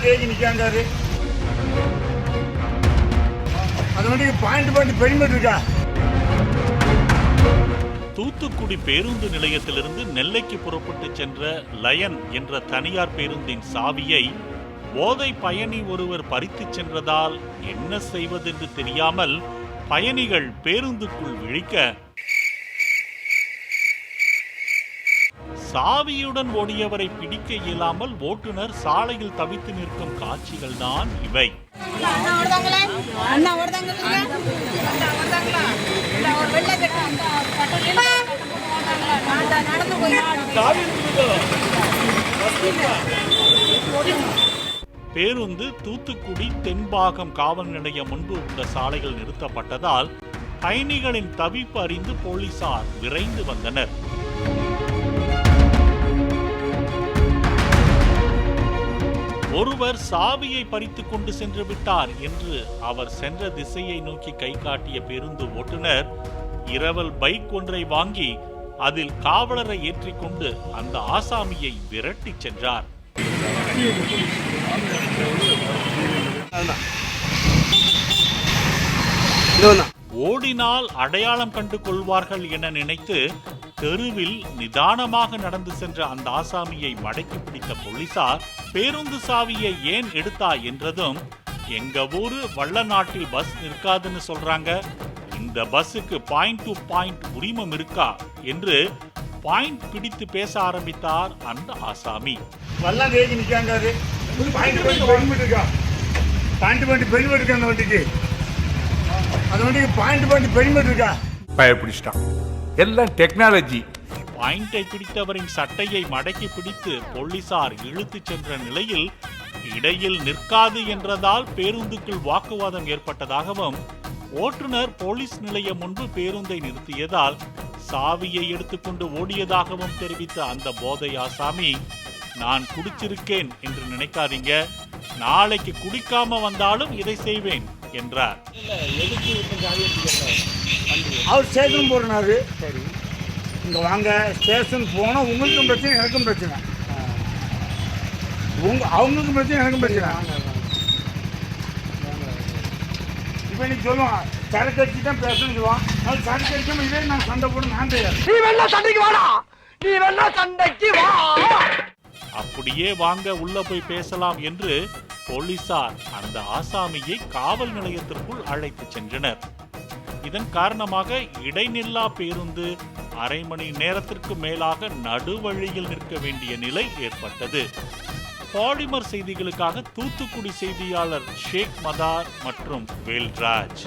தேக்கி நிற்காங்காரு. அது வண்டிக்கு பாயிண்ட் பெருமைட்டு இருக்கா. தூத்துக்குடி பேருந்து நிலையத்திலிருந்து நெல்லைக்கு புறப்பட்டு சென்ற லயன் என்ற தனியார் பேருந்தின் சாவியை போதை பயணி ஒருவர் பறித்துச் சென்றதால் என்ன செய்வதென்று தெரியாமல் பயணிகள் பேருந்துக்குள் விழிக்க சாவியுடன் ஓடியவரை பிடிக்க இயலாமல் ஓட்டுநர் சாலையில் தவித்து நிற்கும் காட்சிகள் தான் இவை. பேருந்து தூத்துக்குடி தென்பாகம் காவல் நிலையம் முன்பு உள்ள சாலையில் நிறுத்தப்பட்டதால் பயணிகளின் தவிப்பு அறிந்து போலீசார் விரைந்து வந்தனர். ஒருவர் சாவியை பறித்துக் கொண்டு சென்று விட்டார் என்று அவர் சென்ற திசையை நோக்கி கை காட்டிய பேருந்து ஓட்டுநர் இரவல் பைக் ஒன்றை வாங்கி அதில் காவலரை ஏற்றிக்கொண்டு அந்த ஆசாமியை விரட்டி சென்றார். ஓடினால் அடையாளம் கண்டு கொள்வார்கள் என நினைத்து தெருவில் நிதானமாக நடந்து சென்ற அந்த ஆசாமியை மடக்கி பிடித்த போலீசார் பேருந்து சாவியை ஏன் எடுத்தா என்றதும், எங்க ஊரு வள்ளநாட்டில் பஸ் நிற்காதுன்னு சொல்றாங்க, இந்த பஸ்ஸுக்கு பாயிண்ட் டு பாயிண்ட் உரிமம் இருக்கா என்று பாயிண்ட் பிடித்து பேச ஆரம்பித்தார் அந்த ஆசாமி. வள்ளம் தேக்கி நிற்காங்காரு. பாயிண்ட் பெருமைட்டு இருக்கா. பாயிண்ட் பெருமைட்டு இருக்கா. அந்த வண்டிக்கு அது வண்டிக்கு பாயிண்ட் பெருமைட்டு இருக்கா. பயப்பிடிச்சிட்டான். எல்லாம் டெக்னாலஜி. பாயிண்டை பிடித்தவரின் சட்டையை மடக்கி பிடித்து போலீசார் இழுத்து சென்ற நிலையில் இடையில் நிற்காது என்றதால் பேருந்துக்குள் வாக்குவாதம் ஏற்பட்டதாகவும், ஓட்டுநர் போலீஸ் நிலையம் முன்பு பேருந்தை நிறுத்தியதால் சாவியை எடுத்துக்கொண்டு ஓடியதாகவும் தெரிவித்த அந்த போதை ஆசாமி, நான் குடிச்சிருக்கேன் என்று நினைக்காதீங்க, நாளைக்கு குடிக்காம வந்தாலும் இதை செய்வேன் என்றார். அவர் ஸ்டேஷன் போறாரு. சரி, இங்க வாங்க, ஸ்டேஷன் போனா உங்களுக்கும் பிரச்சனை எனக்கும் பிரச்சனை, அவங்களுக்கும் பிரச்சனை எனக்கும் பிரச்சனை. இப்ப நீ சொல்லுவான் சரக்கு அடிச்சு தான் பேசணும்னு சொல்லுவான். அது சரக்கு அடிக்காம இதே நான் சண்டை போட நான் தெரியாது. நீ வேணா சண்டைக்கு வாடா, நீ வேணா சண்டைக்கு வா. அப்படியே வாங்க உள்ள போய் பேசலாம் என்று போலீசார் அந்த ஆசாமியை காவல் நிலையத்திற்குள் அழைத்து சென்றனர். இதன் காரணமாக இடைநில்லா பேருந்து அரை மணி நேரத்திற்கு மேலாக நடுவழியில் நிற்க வேண்டிய நிலை ஏற்பட்டது. பாலிமர் செய்திகளுக்காக தூத்துக்குடி செய்தியாளர் ஷேக் மதார் மற்றும் வேல்ராஜ்.